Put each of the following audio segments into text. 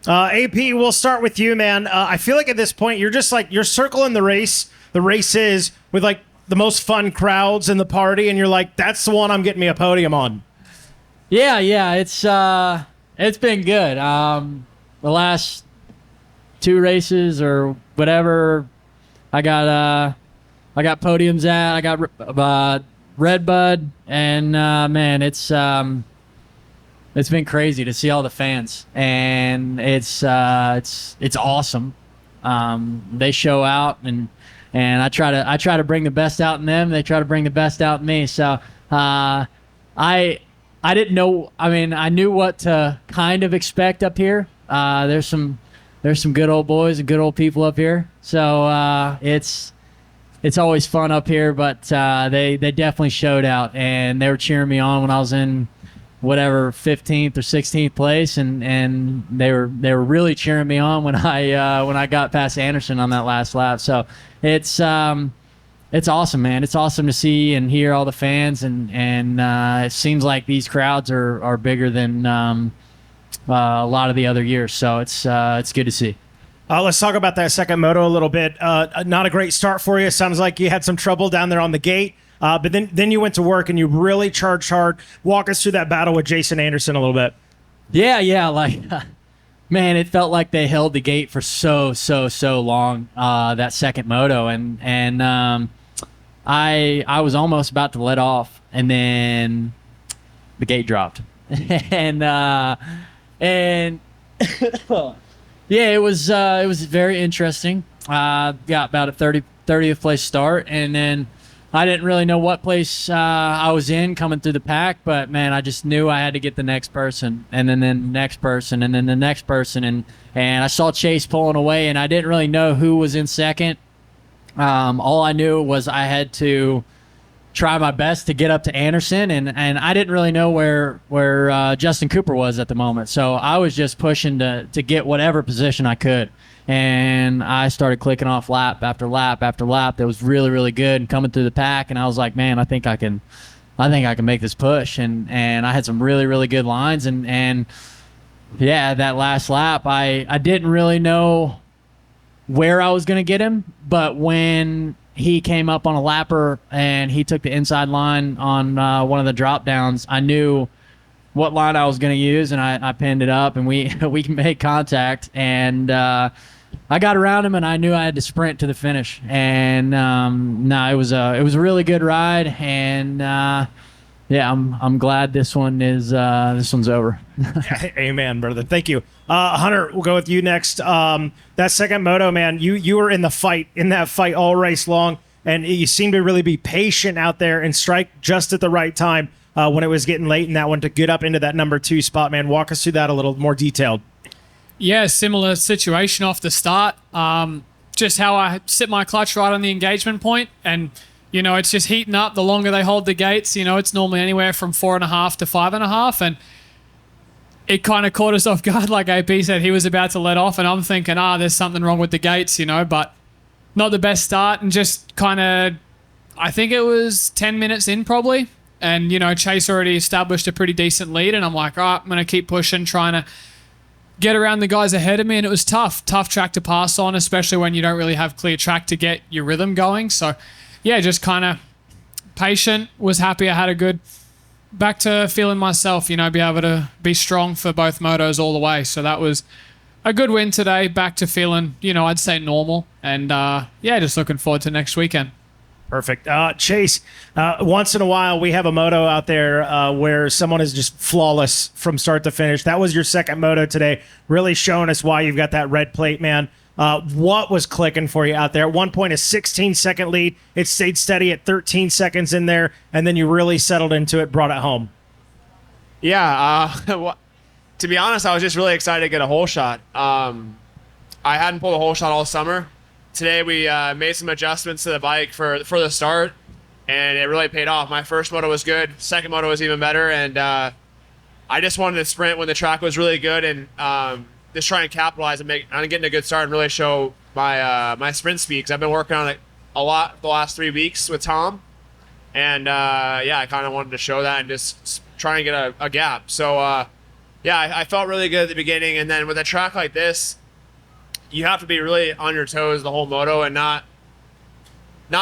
AP, we'll start with you, man. I feel like at this point you're just like you're circling the race. The race is with like the most fun crowds in the party, and you're like, that's the one I'm getting me a podium on. Yeah, it's been good. The last two races or whatever, I got podiums at. I got Red Bud, and man, it's been crazy to see all the fans, and it's awesome. They show out, and I try to bring the best out in them. They try to bring the best out in me. So I didn't know. I mean, I knew what to kind of expect up here. There's some good old boys and good old people up here. So it's always fun up here. But they definitely showed out, and they were cheering me on when I was in whatever 15th or 16th place, and they were really cheering me on when I got past Anderson on that last lap. So it's awesome, man. It's awesome to see and hear all the fans, and it seems like these crowds are bigger than a lot of the other years. So it's good to see. Let's talk about that second moto a little bit. Not a great start for you. Sounds like you had some trouble down there on the gate. But then you went to work and you really charged hard. Walk us through that battle with Jason Anderson a little bit. Yeah, like, man, it felt like they held the gate for so long, that second moto, and I was almost about to let off, and then the gate dropped, and yeah, it was very interesting. Got about a 30th place start, and then I didn't really know what place I was in coming through the pack, but man, I just knew I had to get the next person, and then the next person, and then the next person, and I saw Chase pulling away, and I didn't really know who was in second. All I knew was I had to try my best to get up to Anderson, and I didn't really know where Justin Cooper was at the moment, so I was just pushing to get whatever position I could. And I started clicking off lap after lap after lap. That was really, really good and coming through the pack. And I was like, man, I think I can make this push. And I had some really, really good lines. And yeah, that last lap, I didn't really know where I was going to get him. But when he came up on a lapper and he took the inside line on one of the drop downs, I knew what line I was going to use, and I pinned it up, and we made contact, and I got around him, and I knew I had to sprint to the finish. And it was a really good ride, and yeah, I'm glad this one's over. Amen, brother. Thank you. Hunter, we'll go with you next. That second moto, man, you were in that fight all race long, and you seemed to really be patient out there and strike just at the right time when it was getting late in that one to get up into that number 2 spot, man. Walk us through that a little more detailed. Yeah, similar situation off the start. Just how I sit my clutch right on the engagement point, and it's just heating up the longer they hold the gates. It's normally anywhere from 4.5 to 5.5, and it kind of caught us off guard. Like AP said, he was about to let off, and I'm thinking, there's something wrong with the gates, but not the best start, and just kind of, I think it was 10 minutes in probably, and Chase already established a pretty decent lead, and I'm like, all right, I'm going to keep pushing, trying to get around the guys ahead of me, and it was tough track to pass on, especially when you don't really have clear track to get your rhythm going. So yeah, just kind of patient, was happy I had a good, back to feeling myself, be able to be strong for both motos all the way. So that was a good win today, back to feeling, I'd say normal, and yeah, just looking forward to next weekend. Perfect. Chase, once in a while we have a moto out there where someone is just flawless from start to finish. That was your second moto today, really showing us why you've got that red plate, man. What was clicking for you out there? At one point, a 16-second lead. It stayed steady at 13 seconds in there, and then you really settled into it, brought it home. Yeah, to be honest, I was just really excited to get a hole shot. I hadn't pulled a hole shot all summer. Today we made some adjustments to the bike for the start, and it really paid off. My first moto was good. Second moto was even better, and I just wanted to sprint when the track was really good, and just try and capitalize on getting a good start and really show my sprint speed, because I've been working on it a lot the last 3 weeks with Tom, and yeah, I kind of wanted to show that and just try and get a gap. So Yeah, I felt really good at the beginning, and then with a track like this, you have to be really on your toes the whole moto and not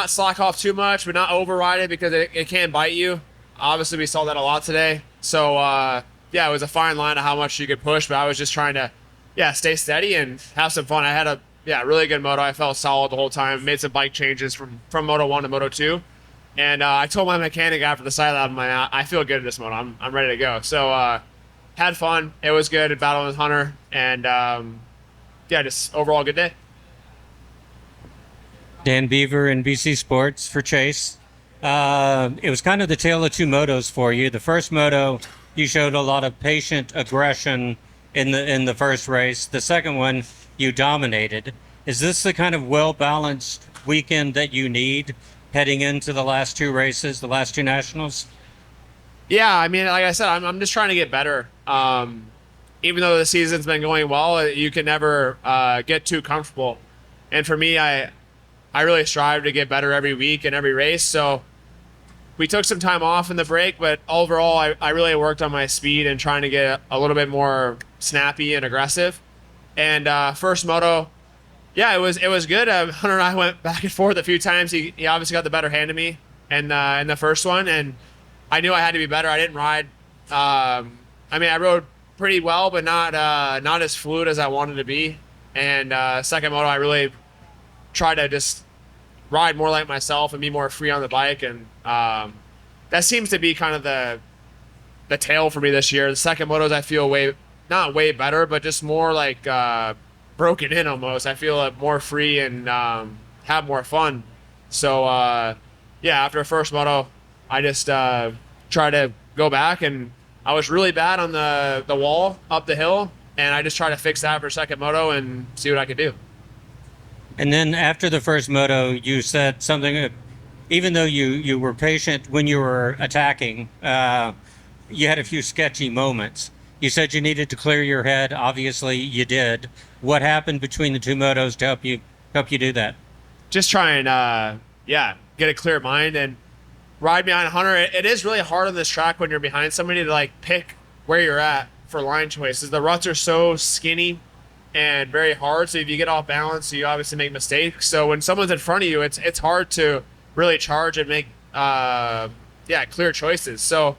slack off too much, but not override it because it can bite you. Obviously, we saw that a lot today. So, yeah, it was a fine line of how much you could push, but I was just trying to, yeah, stay steady and have some fun. I had a, yeah, really good moto. I felt solid the whole time. Made some bike changes from Moto 1 to Moto 2. And I told my mechanic after the side lap, I feel good in this moto. I'm ready to go. So, had fun. It was good. Battle with Hunter. And, yeah, just overall good day. Dan Beaver in BC Sports for Chase. It was kind of the tale of two motos for you. The first moto, you showed a lot of patient aggression in the first race. The second one, you dominated. Is this the kind of well-balanced weekend that you need heading into the last two races, the last two nationals? Yeah, I mean, like I said, I'm just trying to get better. Even though the season's been going well, you can never get too comfortable. And for me, I really strive to get better every week and every race. So we took some time off in the break, but overall, I really worked on my speed and trying to get a little bit more snappy and aggressive. And first moto, yeah, it was good. Hunter and I went back and forth a few times. He obviously got the better hand of me in the first one, and I knew I had to be better. I didn't ride. I mean, I rode pretty well, but not as fluid as I wanted to be. And second moto, I really tried to just ride more like myself and be more free on the bike, and that seems to be kind of the tail for me this year. The second motos, I feel not way better, but just more like broken in almost. I feel more free and have more fun. So yeah, after first moto, I just try to go back, and I was really bad on the wall up the hill, and I just try to fix that for second moto and see what I could do. And then after the first moto, you said something, even though you were patient when you were attacking, you had a few sketchy moments. You said you needed to clear your head. Obviously, you did. What happened between the two motos to help you do that? Just try and, yeah, get a clear mind and ride behind Hunter. It is really hard on this track when you're behind somebody to, like, pick where you're at for line choices. The ruts are so skinny and very hard, so if you get off balance, you obviously make mistakes. So when someone's in front of you, it's hard to really charge and make clear choices. So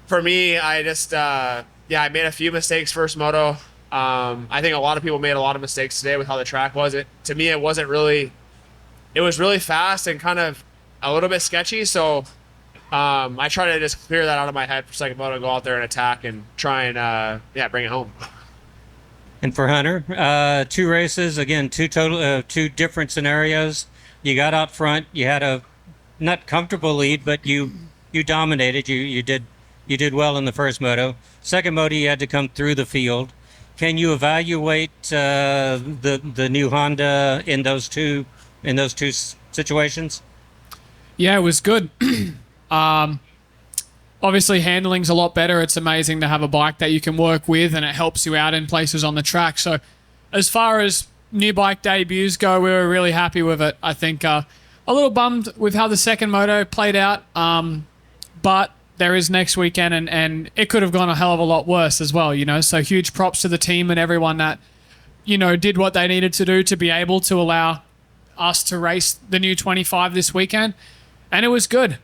for me, I just I made a few mistakes first moto. I think a lot of people made a lot of mistakes today with how the track was. To me, it was really fast and kind of a little bit sketchy. So I try to just clear that out of my head for second moto, go out there and attack and try and bring it home. And for Hunter, two races, again, two different scenarios. You got out front. You had a not comfortable lead, but you dominated. You did well in the first moto. Second moto, you had to come through the field. Can you evaluate the new Honda in those two situations? Yeah, it was good. Obviously, handling's a lot better. It's amazing to have a bike that you can work with, and it helps you out in places on the track. So as far as new bike debuts go, we were really happy with it. I think a little bummed with how the second moto played out, but there is next weekend, and it could have gone a hell of a lot worse as well, you know. So huge props to the team and everyone that, you know, did what they needed to do to be able to allow us to race the new 25 this weekend. And it was good.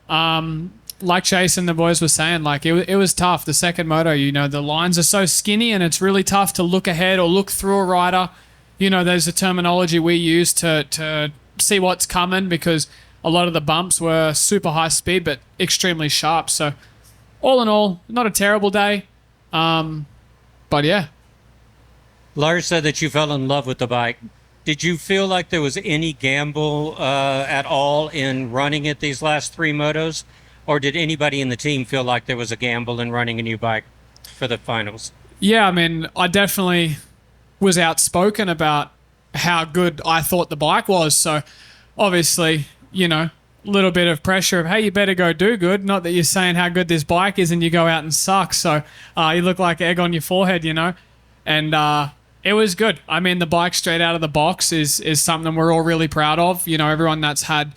Like Chase and the boys were saying, like it was tough. The second moto, you know, the lines are so skinny and it's really tough to look ahead or look through a rider. You know, there's a terminology we use to see what's coming, because a lot of the bumps were super high speed but extremely sharp. So all in all, not a terrible day. But yeah. Lars said that you fell in love with the bike. Did you feel like there was any gamble at all in running it these last three motos? Or did anybody in the team feel like there was a gamble in running a new bike for the finals? Yeah, I mean, I definitely was outspoken about how good I thought the bike was. So obviously, you know, a little bit of pressure of, hey, you better go do good. Not that you're saying how good this bike is and you go out and suck. So you look like egg on your forehead, you know. And it was good. I mean, the bike straight out of the box is something we're all really proud of. You know, everyone that's had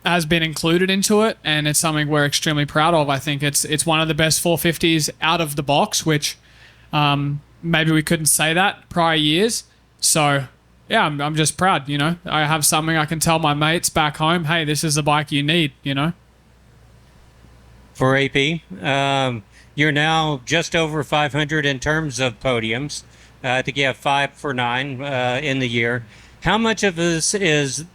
has been included into it, and it's something we're extremely proud of. I think it's one of the best 450s out of the box, which maybe we couldn't say that prior years. So yeah, I'm just proud. I have something I can tell my mates back home. Hey, this is the bike you need. For AP, you're now just over 500 in terms of podiums. I think you have 5 for 9 in the year. How much of this is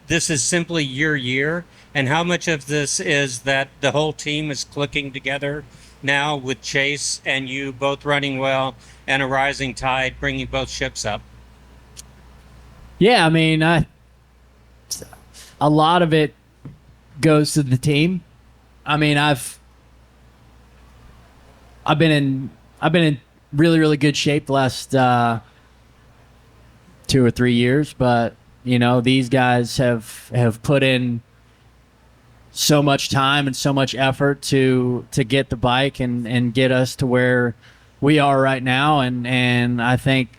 simply your year, and how much of this is that the whole team is clicking together now with Chase and you both running well and a rising tide bringing both ships up? Yeah, I mean, a lot of it goes to the team. I mean, I've been in really, really good shape the last 2 or 3 years, but these guys have put in so much time and so much effort to get the bike and get us to where we are right now, and I think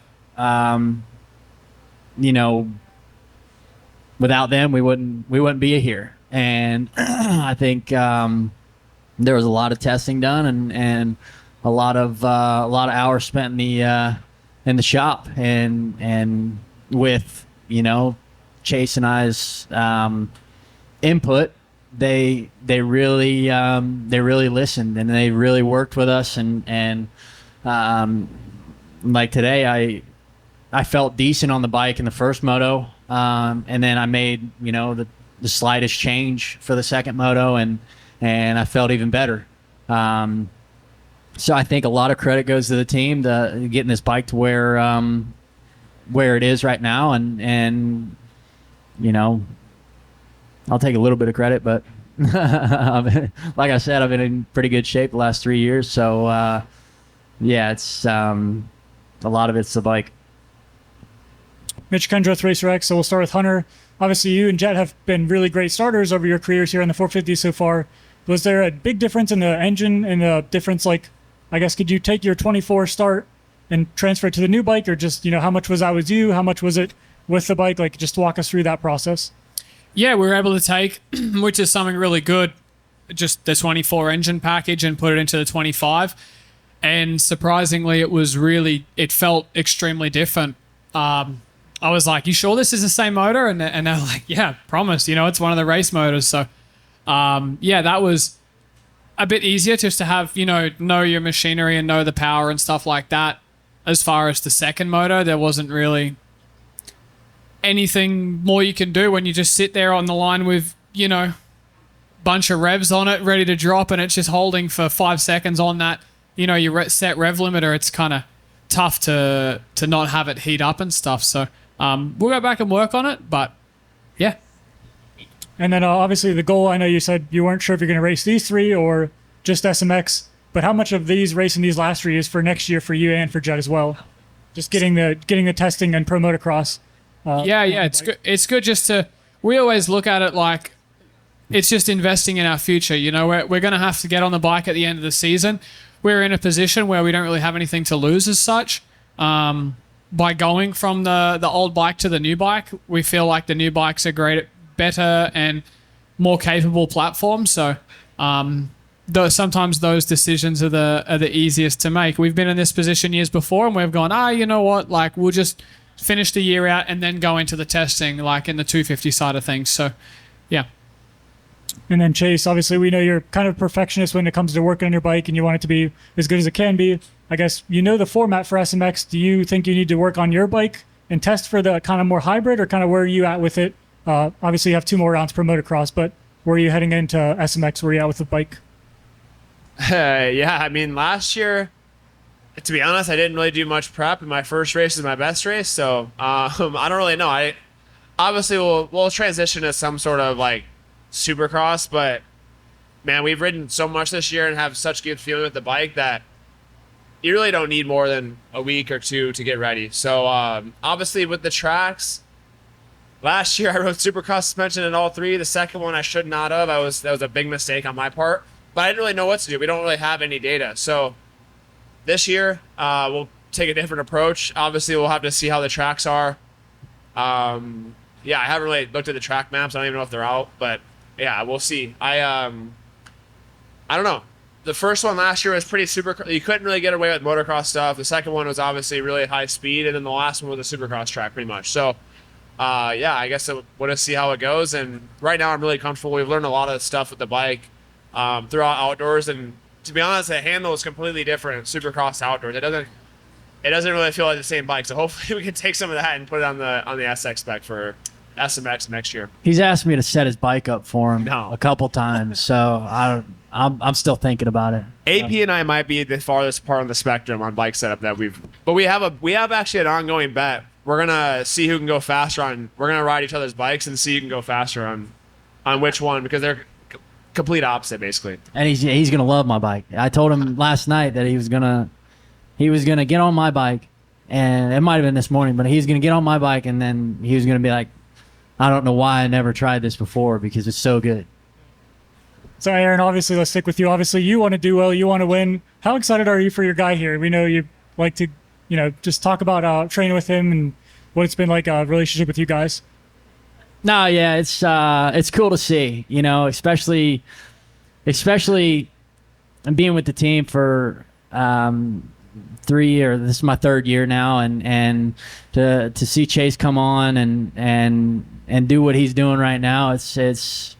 without them we wouldn't be here. And I think there was a lot of testing done and a lot of hours spent in the shop and with Chase and I's input. They really listened, and they really worked with us, and like today I felt decent on the bike in the first moto, and then I made the slightest change for the second moto, and I felt even better. So I think a lot of credit goes to the team to getting this bike to where it is right now, and I'll take a little bit of credit, but like I said, I've been in pretty good shape the last 3 years. So yeah, it's a lot of it's the bike. Mitch Kendrith, Racer X. So we'll start with Hunter. Obviously, you and Jet have been really great starters over your careers here on the 450 so far. Was there a big difference in the engine and the difference, I guess, could you take your 24 start and transfer it to the new bike, or just, how much was that with you? How much was it with the bike? Just walk us through that process. Yeah, we were able to take, which is something really good, just the 24 engine package and put it into the 25. And surprisingly, it felt extremely different. I was like, you sure this is the same motor? And they're like, yeah, promise. It's one of the race motors. So, yeah, that was a bit easier just to have, know your machinery and know the power and stuff like that. As far as the second motor, there wasn't really anything more you can do when you just sit there on the line with, bunch of revs on it ready to drop, and it's just holding for 5 seconds on that, your set rev limiter. It's kind of tough to not have it heat up and stuff. So we'll go back and work on it, but yeah. And then obviously the goal, I know you said you weren't sure if you're going to race these 3 or just SMX, but how much of these racing these last 3 is for next year for you and for Jet as well? Just getting the testing and pro motocross. Yeah, it's good. It's good just to. We always look at it like it's just investing in our future. We're going to have to get on the bike at the end of the season. We're in a position where we don't really have anything to lose as such. By going from the old bike to the new bike, we feel like the new bike's a better and more capable platform. So sometimes those decisions are the easiest to make. We've been in this position years before, and we've gone, you know what? We'll just finish the year out and then go into the testing, in the 250 side of things. So, yeah. And then Chase, obviously we know you're kind of a perfectionist when it comes to working on your bike, and you want it to be as good as it can be. I guess the format for SMX. Do you think you need to work on your bike and test for the kind of more hybrid, or kind of where are you at with it? Obviously you have 2 more rounds per motocross, but where are you heading into SMX? Where are you at with the bike? Yeah, I mean, last year, to be honest, I didn't really do much prep, and my first race is my best race, so I don't really know. I obviously we'll transition to some sort of supercross, but man, we've ridden so much this year and have such good feeling with the bike that you really don't need more than a week or 2 to get ready. So obviously with the tracks, last year I rode supercross suspension in all 3. The second one I should not have. That was a big mistake on my part, but I didn't really know what to do. We don't really have any data, so this year, we'll take a different approach. Obviously, we'll have to see how the tracks are. Yeah, I haven't really looked at the track maps. I don't even know if they're out, but yeah, we'll see. I don't know. The first one last year was pretty super. You couldn't really get away with motocross stuff. The second one was obviously really high speed, and then the last one was a supercross track, pretty much. So, yeah, I guess we'll just see how it goes. And right now, I'm really comfortable. We've learned a lot of stuff with the bike throughout outdoors, and to be honest, the handle is completely different. Supercross outdoors, it doesn't really feel like the same bike. So hopefully, we can take some of that and put it on the SX spec for SMX next year. He's asked me to set his bike up for him No. a couple times, so I'm still thinking about it. AP and I might be the farthest part on the spectrum on bike setup that we have actually an ongoing bet. We're gonna see who can go faster we're gonna ride each other's bikes and see who can go faster on which one, because they're complete opposite basically. And he's gonna love my bike. I told him last night that he was gonna get on my bike, and it might have been this morning, but he's gonna get on my bike, and then he was gonna be like, I don't know why I never tried this before, because it's so good. So Aaron, obviously, let's stick with you. Obviously, you want to do well, you want to win. How excited are you for your guy here? We know you like to, just talk about training with him and what it's been like a relationship with you guys. No, yeah, it's cool to see, especially being with the team for 3 years. This is my third year now, and to see Chase come on and do what he's doing right now, it's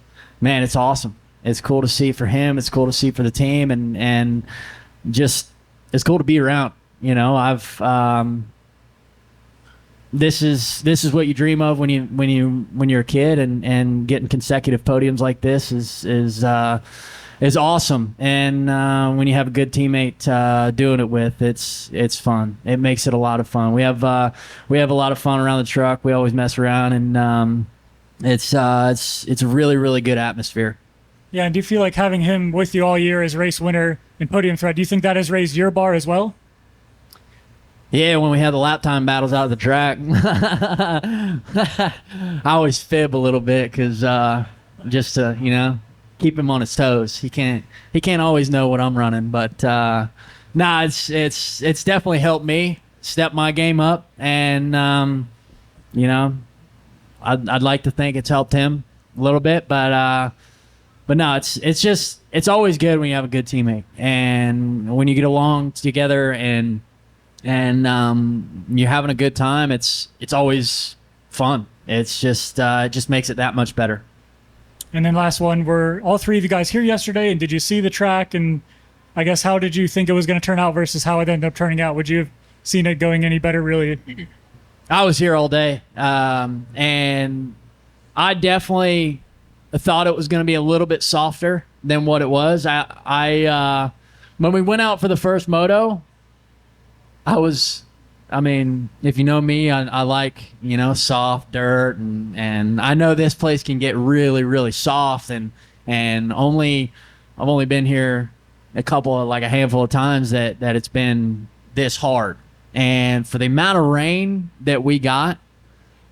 awesome. It's cool to see for him. It's cool to see for the team, and just it's cool to be around. This is what you dream of when you're a kid, and getting consecutive podiums like this is awesome. And when you have a good teammate doing it with, it's fun. It makes it a lot of fun. We have a lot of fun around the truck. We always mess around, and it's a really, really good atmosphere. Yeah, and do you feel like having him with you all year as race winner and podium threat, do you think that has raised your bar as well? Yeah, when we had the lap time battles out of the track, I always fib a little bit because just to keep him on his toes. He can't always know what I'm running, but it's definitely helped me step my game up, and I'd like to think it's helped him a little bit, but no, it's always good when you have a good teammate, and when you get along together and you're having a good time. It's always fun. It's just it just makes it that much better. And then last one, were all three of you guys here yesterday, and did you see the track? And I guess how did you think it was going to turn out versus how it ended up turning out? Would you have seen it going any better, really? I was here all day, and I definitely thought it was going to be a little bit softer than what it was. I when we went out for the first moto, if you know me, I like, soft dirt, and I know this place can get really, really soft, and I've only been here a handful of times that it's been this hard. And for the amount of rain that we got,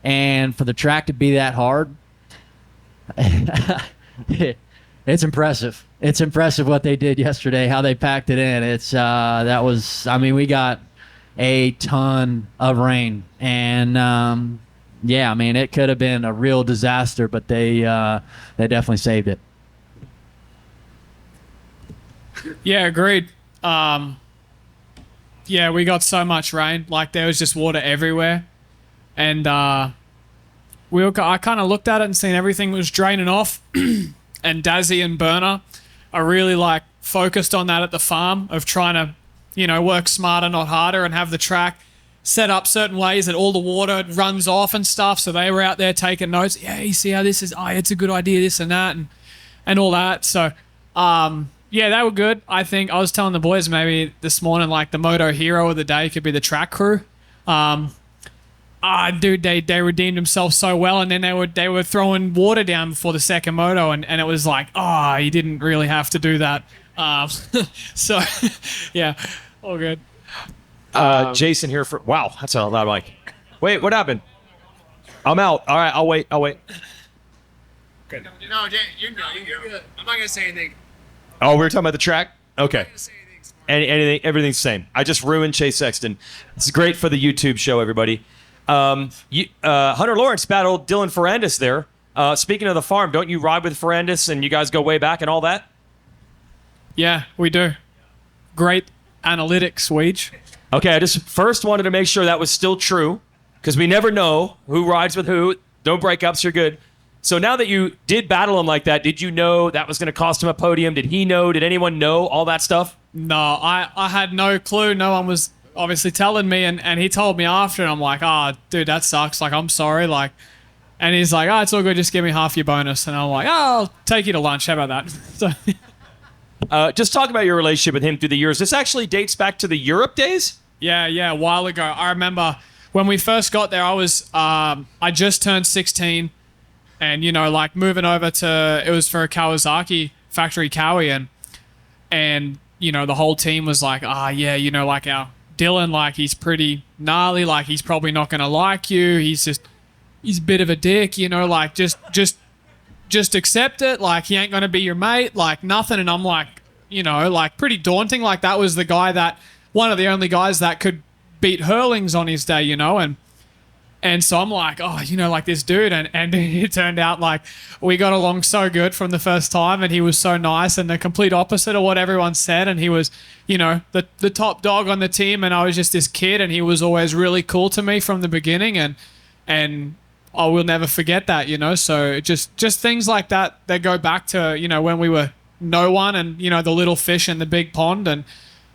and for the track to be that hard, it's impressive. It's impressive what they did yesterday, how they packed it in. We got a ton of rain, and it could have been a real disaster, but they definitely saved it. Yeah, agreed. We got so much rain, like there was just water everywhere, and I kind of looked at it and seen everything was draining off, and Dazzy and Burner are really focused on that at the farm of trying to work smarter, not harder, and have the track set up certain ways that all the water runs off and stuff. So they were out there taking notes. Yeah, you see how this is? Oh, it's a good idea, this and that, and all that. So, they were good. I think I was telling the boys maybe this morning, the Moto hero of the day could be the track crew. Dude, they redeemed themselves so well, and then they were throwing water down before the second moto, and it was you didn't really have to do that. So, yeah. All good. Jason here for... Wow, that's a loud mic. Wait, what happened? I'm out. All right, I'll wait. Good. No, Jay, you're good. I'm not going to say anything. Oh, we were talking about the track? Okay. I'm not going to say anything. Anything, everything's the same. I just ruined Chase Sexton. It's great for the YouTube show, everybody. Hunter Lawrence battled Dylan Ferrandis there. Speaking of the farm, don't you ride with Ferrandis and you guys go way back and all that? Yeah, we do. Great analytics, Weege. Okay, I just first wanted to make sure that was still true because we never know who rides with who. No breakups, you're good. So now that you did battle him like that, did you know that was going to cost him a podium? Did he know? Did anyone know all that stuff? No, I had no clue. No one was obviously telling me, and he told me after, and I'm like, dude, that sucks. Like, I'm sorry. Like, and he's like, it's all good. Just give me half your bonus. And I'm like, I'll take you to lunch. How about that? So, Just talk about your relationship with him through the years. This actually dates back to the Europe days? yeah, a while ago. I remember when we first got there, I just turned 16. And, like moving over to, it was for a Kawasaki factory Cowie, and the whole team was like, like our Dylan, like he's pretty gnarly, like he's probably not going to like you. He's a bit of a dick, like just accept it. Like he ain't going to be your mate, like nothing. And I'm like, like pretty daunting. Like that was one of the only guys that could beat Hurlings on his day, And so I'm like, like this dude. And it turned out like we got along so good from the first time, and he was so nice and the complete opposite of what everyone said. And he was, the top dog on the team, and I was just this kid, and he was always really cool to me from the beginning. And I will never forget that, So just things like that go back to, when we were no one and, the little fish in the big pond.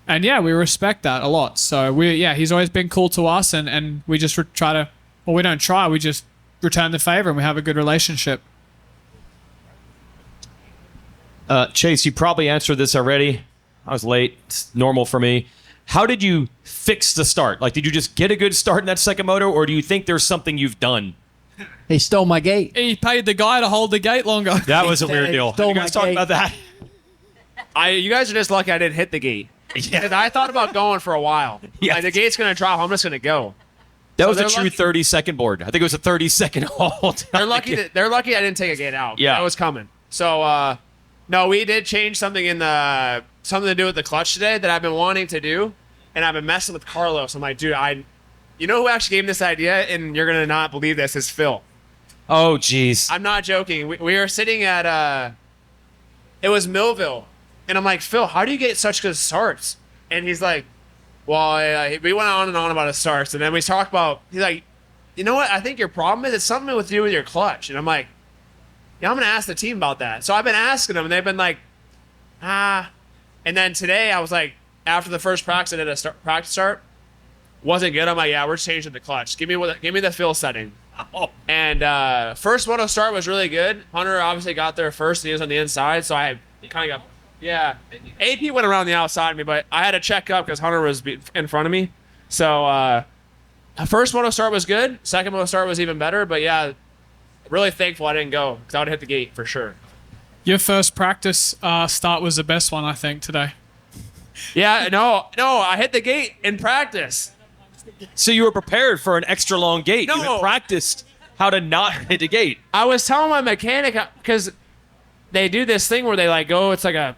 And yeah, we respect that a lot. So he's always been cool to us, and we just try to, well, we don't try. We just return the favor, and we have a good relationship. Chase, you probably answered this already. I was late. It's normal for me. How did you fix the start? Like, did you just get a good start in that second moto, or do you think there's something you've done? He stole my gate. He paid the guy to hold the gate longer. That was a weird deal. Stole You guys my talk gate. about that? You guys are just lucky I didn't hit the gate. Yeah. I thought about going for a while. Yeah. Like, the gate's going to drop. I'm just going to go. That So was a they're true lucky- 30-second board. I think it was a 30-second hold. They're lucky I didn't take a gate out. Yeah. That was coming. So, no, we did change something something to do with the clutch today that I've been wanting to do, and I've been messing with Carlos. I'm like, dude, you know who actually gave me this idea, and you're going to not believe this, is Phil. Oh, jeez. I'm not joking. We were sitting at, it was Millville, and I'm like, Phil, how do you get such good starts? And he's like, well, we went on and on about his starts, and then we talked about, he's like, you know what, I think your problem is it's something to do with your clutch. And I'm like, yeah, I'm going to ask the team about that. So I've been asking them, and they've been like, And then today I was like, after the first practice, I did a practice start. Wasn't good. I'm like, yeah, we're changing the clutch. Give me the fill setting. Oh. And first moto start was really good. Hunter obviously got there first, and he was on the inside, so I kind of got, yeah. AP went around the outside of me, but I had to check up because Hunter was in front of me. So first moto start was good. Second moto start was even better, but yeah, really thankful I didn't go because I would have hit the gate for sure. Your first practice start was the best one, I think, today. Yeah, no, I hit the gate in practice. So you were prepared for an extra long gate. No. You had practiced how to not hit a gate. I was telling my mechanic because they do this thing where they like go. It's like I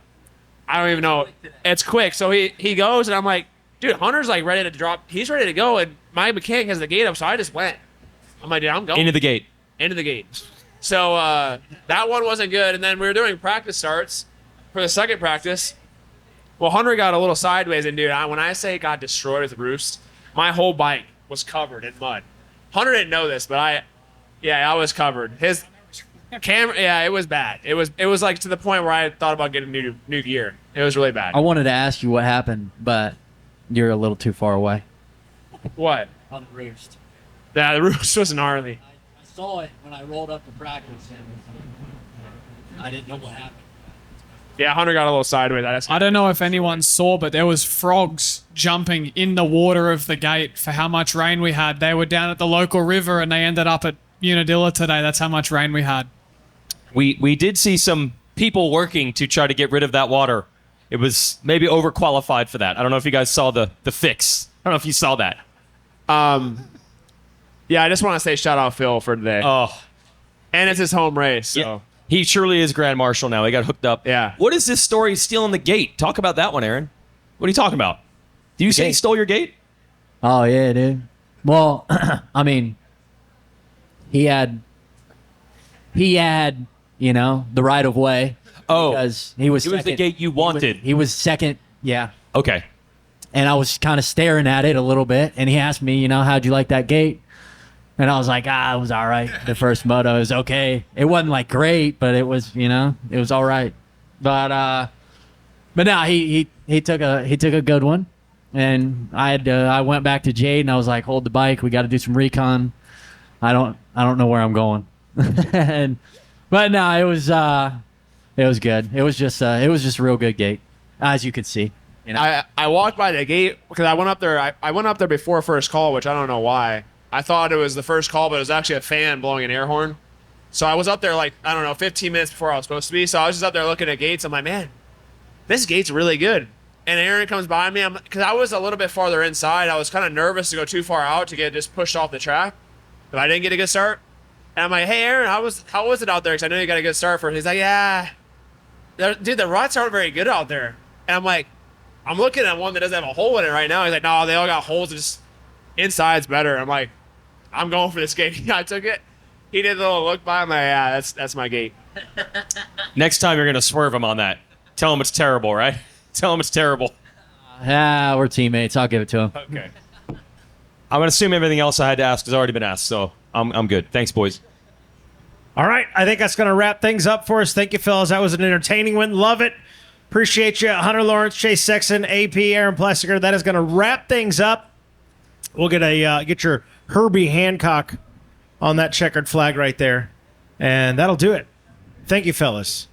don't even know. It's quick. So he goes, and I'm like, dude, Hunter's like ready to drop. He's ready to go, and my mechanic has the gate up, so I just went. I'm like, dude, I'm going Into the gate. into the gate. So that one wasn't good, and then we were doing practice starts for the second practice. Well, Hunter got a little sideways, and dude, when I say it got destroyed with roost, my whole bike was covered in mud. Hunter didn't know this, but I was covered. His camera, it was bad. It was like to the point where I thought about getting new gear. It was really bad. I wanted to ask you what happened, but you're a little too far away. What? On the roost. Yeah, the roost was gnarly. I saw it when I rolled up to practice, and I didn't know what happened. Yeah, Hunter got a little sideways. I don't know if anyone saw, but there was frogs jumping in the water of the gate for how much rain we had. They were down at the local river, and they ended up at Unadilla today. That's how much rain we had. We did see some people working to try to get rid of that water. It was maybe overqualified for that. I don't know if you guys saw the fix. I don't know if you saw that. Yeah, I just want to say shout out Phil for today. Oh, And it's his home race. So. yeah. He truly is Grand Marshal now. He got hooked up. Yeah. What is this story stealing the gate? Talk about that one, Aaron. What are you talking about? Do you say he gate. stole your gate? Oh yeah, dude. Well, I mean, he had he had, the right of way. Oh, Because he was it was the second. gate you wanted. He was second, yeah. Okay. And I was kind of staring at it a little bit, and he asked me, how'd you like that gate? And I was like, it was all right. The first moto was okay. It wasn't like great, but it was, it was all right. But no, he took a good one, and I went back to Jade and I was like, hold the bike. We got to do some recon. I don't know where I'm going. But no, it was good. It was just a real good gate, as you could see. I walked by the gate because I went up there. I went up there before first call, which I don't know why. I thought it was the first call, but it was actually a fan blowing an air horn. So I was up there 15 minutes before I was supposed to be. So I was just up there looking at gates. I'm like, man, this gate's really good. And Aaron comes by me because I was a little bit farther inside. I was kind of nervous to go too far out to get just pushed off the track, but I didn't get a good start. And I'm like, hey, Aaron, how was it out there? Because I know you got a good start first. He's like, yeah, dude, the ruts aren't very good out there. And I'm like, I'm looking at one that doesn't have a hole in it right now. He's like, no, they all got holes. Just inside's better. I'm like, I'm going for this gate. I took it. He did a little look by. I'm like, yeah, that's my gate. Next time you're going to swerve him on that. Tell him it's terrible, right? Tell him it's terrible. We're teammates. I'll give it to him. Okay. I'm going to assume everything else I had to ask has already been asked, so I'm good. Thanks, boys. All right, I think that's going to wrap things up for us. Thank you, fellas. That was an entertaining one. Love it. Appreciate you. Hunter Lawrence, Chase Sexton, AP, Aaron Plessinger. That is going to wrap things up. We'll get your Herbie Hancock on that checkered flag right there. And that'll do it. Thank you, fellas.